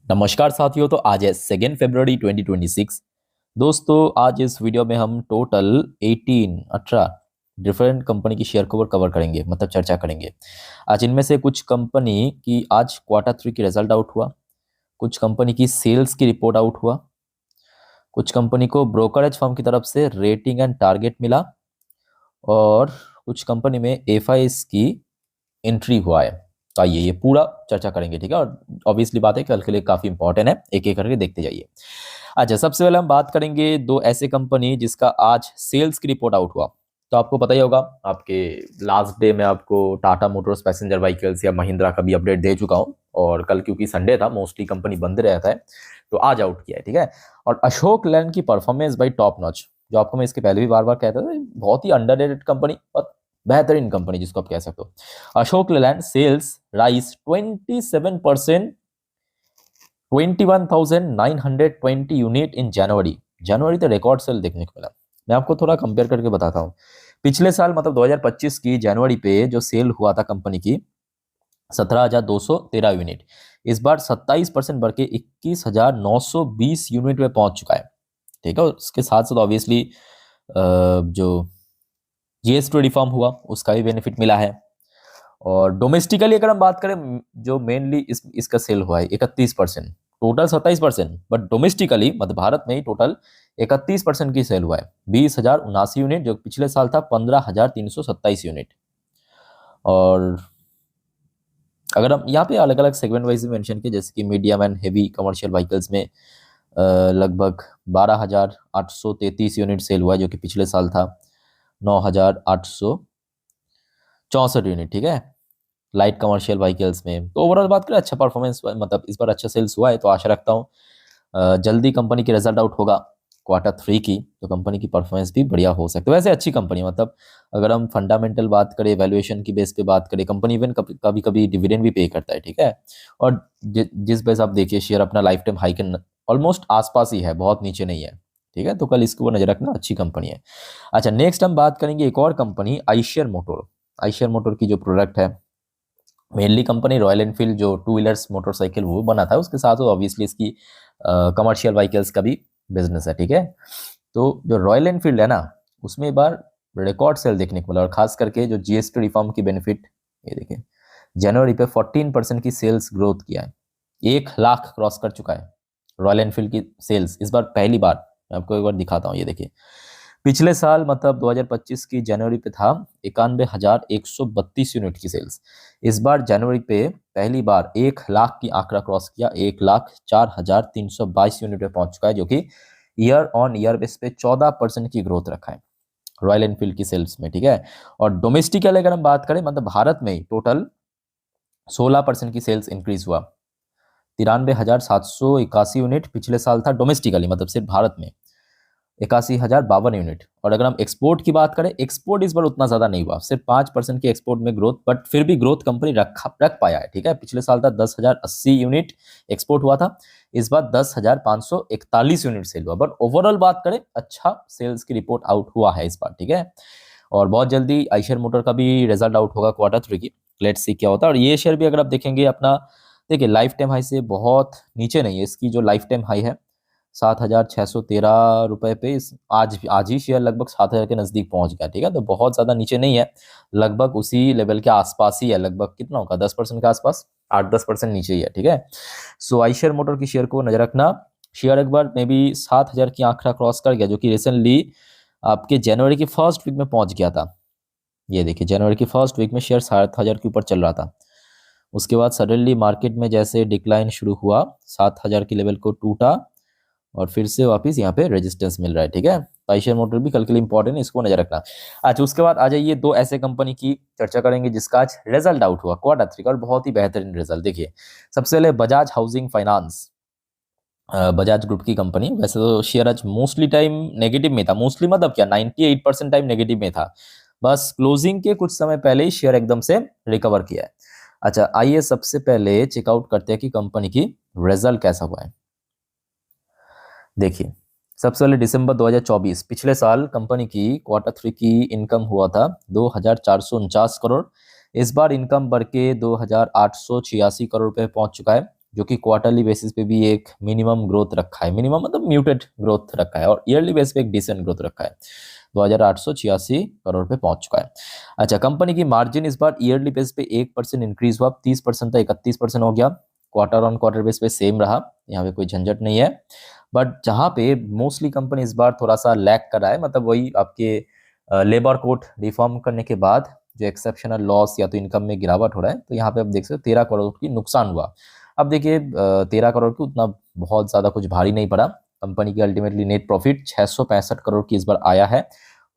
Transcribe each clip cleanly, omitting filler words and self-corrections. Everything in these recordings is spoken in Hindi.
नमस्कार साथियों। तो आज है 2 फरवरी 2026। दोस्तों, आज इस वीडियो में हम टोटल 18 डिफरेंट कंपनी की शेयर को कवर करेंगे, मतलब चर्चा करेंगे। आज इनमें से कुछ कंपनी की आज क्वार्टर 3 की रिजल्ट आउट हुआ, कुछ कंपनी की सेल्स की रिपोर्ट आउट हुआ, कुछ कंपनी को ब्रोकरेज फर्म की तरफ से रेटिंग एंड टारगेट मिला, और कुछ कंपनी में एफआईएस की एंट्री हुआ है। तो आइए ये पूरा चर्चा करेंगे, ठीक है। और ऑब्वियसली बात है, कल के लिए काफी इंपॉर्टेंट है, एक एक करके देखते जाइए। अच्छा, सबसे पहले हम बात करेंगे दो ऐसे कंपनी जिसका आज सेल्स की रिपोर्ट आउट हुआ। तो आपको पता ही होगा, आपके लास्ट डे में आपको टाटा मोटर्स पैसेंजर व्हीकल्स या महिंद्रा का भी अपडेट दे चुका हूं, और कल क्योंकि संडे था, मोस्टली कंपनी बंद रहता है, तो आज आउट किया है, ठीक है। और अशोक लैंड की परफॉर्मेंस बाई टॉप नॉच, जो आपको मैं इसके पहले भी बार बार कहता था, बहुत ही अंडररेटेड कंपनी और बेहतरीन कंपनी जिसको आप कह सकते हो। Ashok Leyland sales rise 27%, 21,920 unit in January. जनवरी तो रिकॉर्ड सेल देखने को मिला। मैं आपको थोड़ा कंपेयर करके बताता हूँ। पिछले साल मतलब 2025 की जनवरी पे जो सेल हुआ था कंपनी की 17,213 यूनिट, इस बार 27% बढ़ के 21,920 यूनिट में पहुंच चुका है, ठीक है। उसके साथ साथ ऑब्वियसली जो जीएसटी रिफॉर्म हुआ उसका भी बेनिफिट मिला है। और डोमेस्टिकली अगर हम बात करें, जो मेनली इसका सेल हुआ है 31%, टोटल 27%, बट डोमेस्टिकली मतलब भारत में ही टोटल 31% की सेल हुआ है, 20,079 यूनिट, जो पिछले साल था 15,327 यूनिट। और अगर हम यहाँ पे अलग अलग सेगमेंट वाइज मेंशन किए, जैसे कि medium and heavy commercial vehicles में लगभग 12,833 यूनिट सेल हुआ है, जो कि पिछले साल था 9,864 यूनिट, ठीक है। लाइट कमर्शियल व्हीकल्स में तो ओवरऑल बात करें, अच्छा परफॉर्मेंस, मतलब इस बार अच्छा सेल्स हुआ है। तो आशा रखता हूँ जल्दी कंपनी की रिजल्ट आउट होगा क्वार्टर 3 की, तो कंपनी की परफॉर्मेंस भी बढ़िया हो सकती है। वैसे अच्छी कंपनी, मतलब अगर हम फंडामेंटल बात करें, वैल्यूएशन की बेस पे बात करें, कंपनी इवन कभी कभी डिविडेंड भी पे करता है, ठीक है। और जिस बेस आप देखिए, शेयर अपना लाइफ टाइम हाई के ऑलमोस्ट आसपास ही है, बहुत नीचे नहीं है, ठीक है। तो कल इसको नजर रखना, अच्छी कंपनी है। अच्छा, नेक्स्ट हम बात करेंगे एक और company, Eicher motor. Eicher motor की जो प्रोडक्ट है, मेनली कंपनी रॉयल एनफील्ड जो टू व्हीलर्स मोटरसाइकिल वो बना था, उसके साथ ऑब्वियसली इसकी कमर्शियल व्हीकल्स का भी बिजनेस है, ठीक है। तो जो रॉयल एनफील्ड है ना, उसमें एक बार रिकॉर्ड सेल देखने को मिला, और खास करके जो जीएसटी रिफॉर्म की बेनिफिट, ये देखिए जनवरी पे 14% की सेल्स ग्रोथ किया है, 1 लाख क्रॉस कर चुका है रॉयल एनफील्ड की सेल्स इस बार पहली बार। मैं आपको एक बार दिखाता हूँ, ये देखिए पिछले साल मतलब 2025 की जनवरी पे था 91,132 यूनिट की सेल्स, इस बार जनवरी पे पहली बार 1 लाख की आंकड़ा क्रॉस किया, 1,04,322 यूनिट पे पहुंच चुका है, जो कि ईयर ऑन ईयर बेस पे 14% की ग्रोथ रखा है रॉयल एनफील्ड की सेल्स में, ठीक है। और डोमेस्टिकली अगर हम बात करें, मतलब भारत में ही टोटल 16% की सेल्स इंक्रीज हुआ, 93,781 यूनिट पिछले साल था डोमेस्टिकली, मतलब सिर्फ भारत में 81,052 यूनिट। और अगर हम एक्सपोर्ट की बात करें, एक्सपोर्ट इस बार उतना ज्यादा नहीं हुआ, सिर्फ 5% की एक्सपोर्ट में ग्रोथ, बट फिर भी ग्रोथ कंपनी रख पाया है, ठीक है। पिछले साल था 10,080 यूनिट एक्सपोर्ट हुआ था, इस बार 10,541 यूनिट सेल हुआ, बट ओवरऑल बात करें अच्छा सेल्स की रिपोर्ट आउट हुआ है इस बार, ठीक है। और बहुत जल्दी आइशर मोटर का भी रिजल्ट आउट होगा क्वार्टर 3 की, लेट्स सी क्या होता है। और ये शेयर भी अगर आप देखेंगे अपना, देखिए लाइफ टाइम हाई से बहुत नीचे नहीं है, इसकी जो लाइफ टाइम हाई है 7,613 रुपए पे, आज ही शेयर लगभग 7,000 के नजदीक पहुंच गया, ठीक है। तो बहुत ज्यादा नीचे नहीं है, लगभग उसी लेवल के आसपास ही है, लगभग कितना होगा 10% के आसपास, 8-10% नीचे ही है, ठीक है। सो आइशर मोटर की शेयर को नजर रखना। शेयर एक बार मे बी 7,000 की आंकड़ा क्रॉस कर गया, जो कि रिसेंटली आपके जनवरी की फर्स्ट वीक में पहुंच गया था। ये देखिए जनवरी की फर्स्ट वीक में शेयर 7,000 के ऊपर चल रहा था, उसके बाद सडनली मार्केट में जैसे डिक्लाइन शुरू हुआ, 7,000 के लेवल को टूटा, और फिर से वापस यहाँ पे रेजिस्टेंस मिल रहा है, ठीक है। तो आइशर मोटर भी कल के लिए इंपॉर्टेंट है, इसको नजर रखना। अच्छा, उसके बाद आ जाइए दो ऐसे कंपनी की चर्चा करेंगे जिसका आज रिजल्ट आउट हुआ क्वार्टर 3 का, और बहुत ही बेहतरीन रिजल्ट। देखिए सबसे पहले Bajaj housing finance, Bajaj group की कंपनी। वैसे तो शेयर आज मोस्टली टाइम नेगेटिव में था, मोस्टली मतलब क्या 98% टाइम नेगेटिव में था, बस क्लोजिंग के कुछ समय पहले ही शेयर एकदम से रिकवर किया है। अच्छा, आइए सबसे पहले चेकआउट करते हैं कि कंपनी की रिजल्ट कैसा हुआ है। देखिए सबसे पहले दिसंबर 2024, पिछले साल कंपनी की क्वार्टर 3 की इनकम हुआ था 2,449 करोड़, इस बार इनकम बढ़ के 2,886 करोड़ रुपए पहुंच चुका है, जो कि क्वार्टरली बेसिस पे भी एक मिनिमम ग्रोथ रखा है, मिनिमम मतलब म्यूटेड ग्रोथ रखा है, और ईयरली बेसिस पे एक डिसेंट ग्रोथ रखा है, 2886 करोड़ पे पहुंच चुका है। अच्छा, कंपनी की मार्जिन इस बार ईयरली बेस पे 1% इंक्रीज हुआ, 30% था 31% हो गया, क्वार्टर ऑन क्वार्टर बेस पे सेम रहा, यहाँ पे कोई झंझट नहीं है। बट जहाँ पे मोस्टली कंपनी इस बार थोड़ा सा लैग कर रहा है, मतलब वही आपके लेबर कोड रिफॉर्म करने के बाद जो एक्सेप्शनल लॉस या तो इनकम में गिरावट हो रहा है, तो यहाँ पे आप देख सकते हो 13 करोड़ की नुकसान हुआ। अब देखिए 13 करोड़ की उतना बहुत ज़्यादा कुछ भारी नहीं पड़ा, कंपनी की अल्टीमेटली नेट प्रॉफिट 665 करोड़ की इस बार आया है।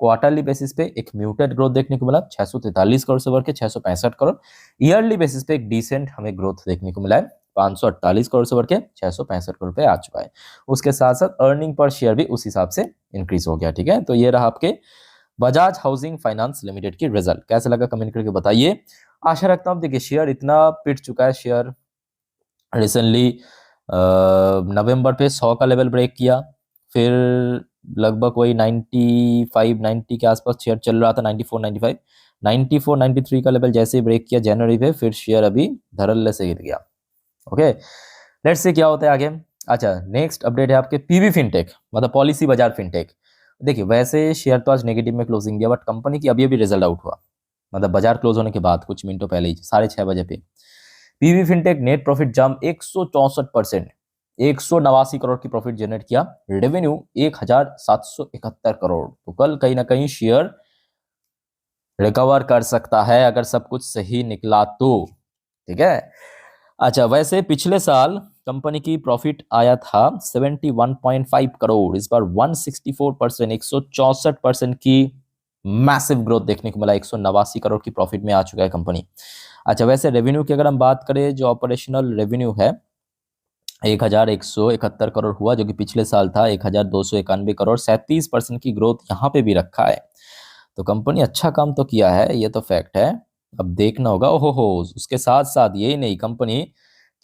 क्वार्टरली बेसिस पे एक म्यूटेड ग्रोथ देखने को मिला, 643 करोड़ से बढ़ के 665 करोड़। ईयरली बेसिस पे एक डिसेंट हमें ग्रोथ देखने को मिला है, 548 करोड़ से बढ़ के 665 करोड़ पे आ चुका है। उसके साथ साथ अर्निंग पर शेयर भी उस हिसाब से इंक्रीज हो गया। ठीक है, तो ये रहा आपके बजाज हाउसिंग फाइनेंस लिमिटेड की रिजल्ट। कैसे लगा कमेंट करके बताइए। आशा रखता हूँ, देखिए शेयर इतना पिट चुका है, शेयर रिसेंटली नवंबर पे 100 का लेवल ब्रेक किया, फिर लगभग वही 95 90 के आसपास शेयर चल रहा था, 94 95 94 93 का लेवल जैसे ही ब्रेक किया जनवरी पे, फिर शेयर अभी धड़ल्ले से गिर गया। ओके, लेट्स से क्या होता है आगे। अच्छा, नेक्स्ट अपडेट है आपके पीवी फिनटेक, मतलब पॉलिसी बाजार फिनटेक। देखिए वैसे शेयर तो आज नेगेटिव में क्लोजिंग दिया, बट कंपनी की अभी अभी रिजल्ट आउट हुआ, मतलब बाजार क्लोज होने के बाद कुछ मिनटों पहले ही 6:30 पे पीवी फिनटेक नेट प्रॉफिट जम 164%, 189 करोड़ की प्रॉफिट जनरेट किया, रेवेन्यू 1771 करोड़। तो कल कहीं ना कहीं शेयर रिकवर कर सकता है अगर सब कुछ सही निकला तो। ठीक है, अच्छा वैसे पिछले साल कंपनी की प्रॉफिट आया था 71.5 करोड़, इस बार 164%, 164% की मैसिव ग्रोथ देखने को मिला, 189 करोड़ की प्रॉफिट में आ चुका है कंपनी। अच्छा वैसे रेवेन्यू की अगर हम बात करें, जो ऑपरेशनल रेवेन्यू है 1171 करोड़ हुआ, जो कि पिछले साल था 1291 करोड़, 37% की ग्रोथ यहाँ पे भी रखा है। तो कंपनी अच्छा काम तो किया है, ये तो फैक्ट है। अब देखना होगा। ओहो हो, उसके साथ साथ यही नहीं, कंपनी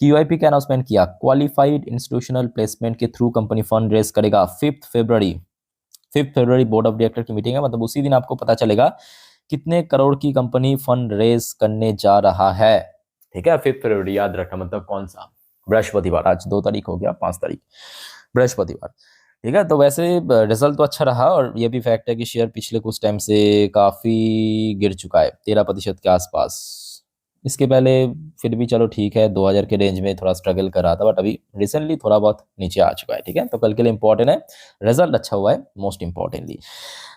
क्यूआईपी का अनाउंसमेंट किया, क्वालिफाइड इंस्टीट्यूशनल प्लेसमेंट के थ्रू कंपनी फंड रेज करेगा। 5 फरवरी बोर्ड ऑफ डायरेक्टर की मीटिंग है, मतलब उसी दिन आपको पता चलेगा कितने करोड़ की कंपनी फंड रेज करने जा रहा है। ठीक है, 5 फरवरी याद रखना, मतलब कौन सा बृहस्पतिवार, आज 2 तारीख हो गया, 5 तारीख बृहस्पतिवार। ठीक है, तो वैसे रिजल्ट तो अच्छा रहा, और ये भी फैक्ट है कि शेयर पिछले कुछ टाइम से काफ़ी गिर चुका है, 13% के आसपास। इसके पहले फिर भी चलो ठीक है, 2000 के रेंज में थोड़ा स्ट्रगल कर रहा था, बट अभी रिसेंटली थोड़ा बहुत नीचे आ चुका है। ठीक है, तो कल के लिए इंपॉर्टेंट है, रिजल्ट अच्छा हुआ है मोस्ट इंपॉर्टेंटली।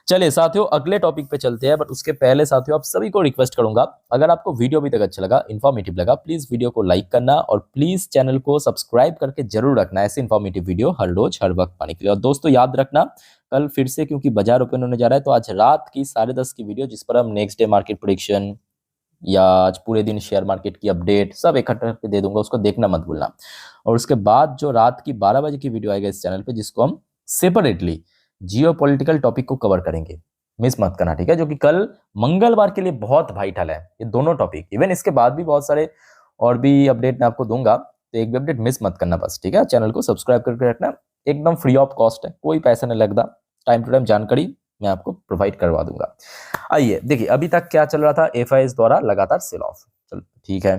चलिए साथियों, अगले टॉपिक पे चलते हैं, बट उसके पहले साथियों आप सभी को रिक्वेस्ट करूंगा, अगर आपको वीडियो अभी तक अच्छा लगा, इन्फॉर्मेटिव लगा, प्लीज वीडियो को लाइक करना, और प्लीज चैनल को सब्सक्राइब करके जरूर रखना, ऐसे इन्फॉर्मेटिव वीडियो हर रोज हर वक्त पाने के लिए। और दोस्तों याद रखना, कल फिर से क्योंकि बाजार ओपन होने जा रहा है, तो आज रात की 10:30 की वीडियो, जिस पर हम नेक्स्ट डे मार्केट प्रेडिक्शन या आज पूरे दिन शेयर मार्केट की अपडेट सब इकट्ठा करके दे दूंगा, उसको देखना मत भूलना। और उसके बाद जो रात की 12 बजे की वीडियो आएगा इस चैनल पे, जिसको हम सेपरेटली जियो पॉलिटिकल टॉपिक को कवर करेंगे, मिस मत करना। ठीक है, जो कि कल मंगलवार के लिए बहुत वाइटल है ये दोनों टॉपिक। इवन इसके बाद भी बहुत सारे और भी अपडेट मैं आपको दूंगा, तो एक भी अपडेट मिस मत करना बस। ठीक है, चैनल को सब्सक्राइब करके रखना, एकदम फ्री ऑफ कॉस्ट है, कोई पैसा नहीं लगता, टाइम टू टाइम जानकारी मैं आपको प्रोवाइड करवा दूंगा। आइए देखिए, अभी तक क्या चल रहा था, एफआईएस द्वारा लगातार सेल ऑफ, चल ठीक है,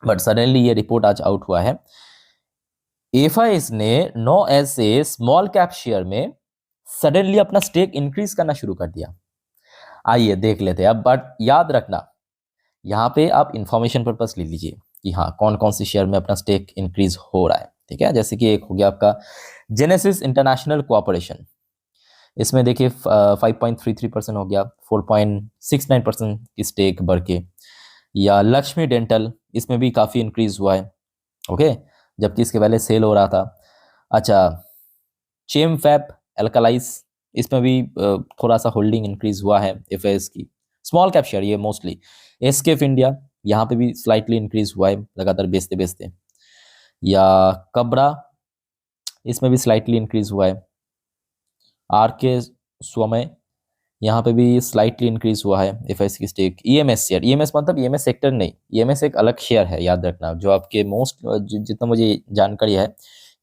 बट सडनली ये रिपोर्ट आज आउट हुआ है, एफआईएस ने 9 ऐसे स्मॉल कैप शेयर में सडनली अपना स्टेक इंक्रीज करना शुरू कर दिया। आइए देख लेते हैं अब, बट याद रखना यहाँ पे आप इंफॉर्मेशन पर्पस ले लीजिए कि हाँ कौन कौन से शेयर में अपना स्टेक इंक्रीज हो रहा है। ठीक है, जैसे कि एक हो गया आपका जेनेसिस इंटरनेशनल कोऑपरेशन, इसमें देखिए 5.33% हो गया, 4.69% की स्टेक बढ़ के। या लक्ष्मी डेंटल, इसमें भी काफ़ी इंक्रीज हुआ है। ओके, जबकि इसके पहले सेल हो रहा था। अच्छा, चेमफैप एल्कलाइज, इसमें भी थोड़ा सा होल्डिंग इंक्रीज हुआ है एफएस की, स्मॉल कैप शेयर ये मोस्टली। एसकेफ इंडिया, यहाँ पे भी स्लाइटली इंक्रीज हुआ है लगातार बेचते बेचते। या कबरा, इसमें भी स्लाइटली इंक्रीज हुआ है। आर के स्वमय, यहाँ पे भी स्लाइटली इंक्रीज हुआ है एफआईएस की स्टेक। ईएमएस शेयर, ईएमएस मतलब ईएमएस सेक्टर नहीं, ईएमएस एक अलग शेयर है, याद रखना, जो आपके मोस्ट जितना मुझे जानकारी है,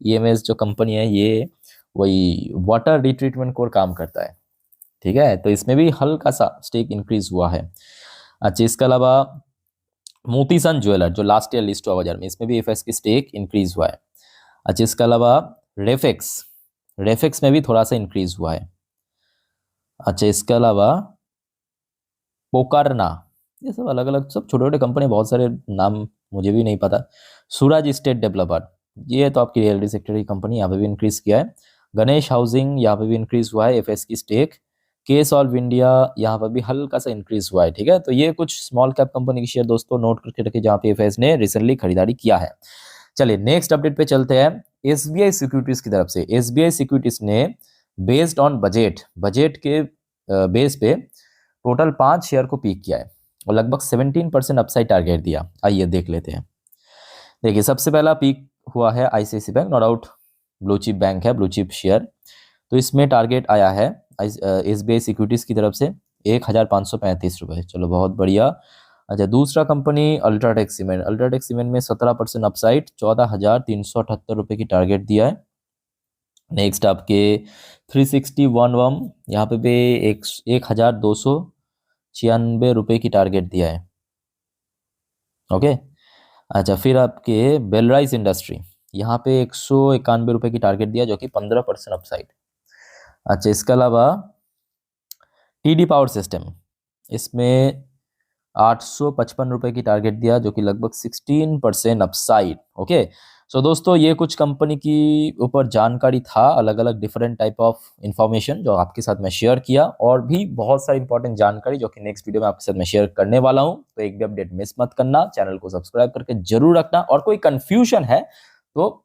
ईएमएस जो कंपनी है ये वही वाटर रिट्रीटमेंट को काम करता है। ठीक है, तो इसमें भी हल्का सा स्टेक इंक्रीज हुआ है। अच्छा, इसके अलावा मोतीसन ज्वेलर जो लास्ट ईयर लिस्ट हुआ बाजार में, इसमें भी एफएस की स्टेक इंक्रीज हुआ है। अच्छा, इसके अलावा रेफेक्स, रेफेक्स में भी थोड़ा सा इंक्रीज हुआ है। अच्छा, इसके अलावा पोकारना, ये सब अलग अलग सब छोटे छोटे कंपनी, बहुत सारे नाम मुझे भी नहीं पता। सूरज स्टेट डेवलपर, ये तो आपकी रियलिटी सेक्टर की कंपनी, यहाँ पे भी इंक्रीज किया है। गणेश हाउसिंग, यहाँ पे भी इंक्रीज हुआ है एफएस की स्टेक। के सॉल्व इंडिया, यहाँ पर भी हल्का सा इंक्रीज हुआ है। ठीक है, तो ये कुछ स्मॉल कैप कंपनी की शेयर दोस्तों नोट करके रखिए जहाँ पे एफएस ने रिसेंटली खरीदारी किया है। चलिए नेक्स्ट अपडेट पे चलते हैं एसबीआई सिक्योरिटीज की तरफ से। एसबीआई सिक्योरिटीज ने बेस्ड ऑन बजट के बेस पे टोटल 5 शेयर को पीक किया है और लगभग 17% अपसाइड टारगेट दिया। आइए देख लेते हैं। देखिए, सबसे पहला पीक हुआ है ICICI bank, no doubt blue chip bank है, ब्लू चिप शेयर। तो इसमें टारगेट आया है एसबीआई सिक्योरिटीज की तरफ से 1535 रुपये। चलो बहुत बढ़िया। अच्छा, दूसरा company UltraTech cement, UltraTech cement में 17% अपसाइड 14,378 रुपये की टारगेट दिया है। नेक्स्ट आपके 361 वम, यहाँ पे भी 1,296 रुपये की टारगेट दिया है। ओके। अच्छा, फिर आपके बेलराइस इंडस्ट्री, यहाँ पे 191 रुपये की टारगेट दिया जो कि 15% अपसाइड। अच्छा, इसके अलावा टीडी पावर सिस्टम, इसमें 855 रुपये की टारगेट दिया जो कि लगभग 16% अपसाइड। ओके, सो दोस्तों ये कुछ कंपनी की ऊपर जानकारी था, अलग अलग डिफरेंट टाइप ऑफ इंफॉर्मेशन जो आपके साथ मैं शेयर किया, और भी बहुत सारी इंपॉर्टेंट जानकारी जो कि नेक्स्ट वीडियो में आपके साथ मैं शेयर करने वाला हूं। तो एक भी अपडेट मिस मत करना, चैनल को सब्सक्राइब करके जरूर रखना, और कोई कंफ्यूजन है तो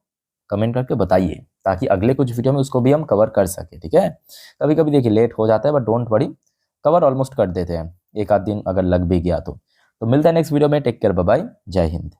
कमेंट करके बताइए ताकि अगले कुछ वीडियो में उसको भी हम कवर कर सके। ठीक है, कभी कभी देखिए लेट हो जाता है but don't worry, cover almost कर देते हैं, एक आध दिन अगर लग भी गया तो मिलता है नेक्स्ट वीडियो में। टेक केयर, बाय बाय, जय हिंद।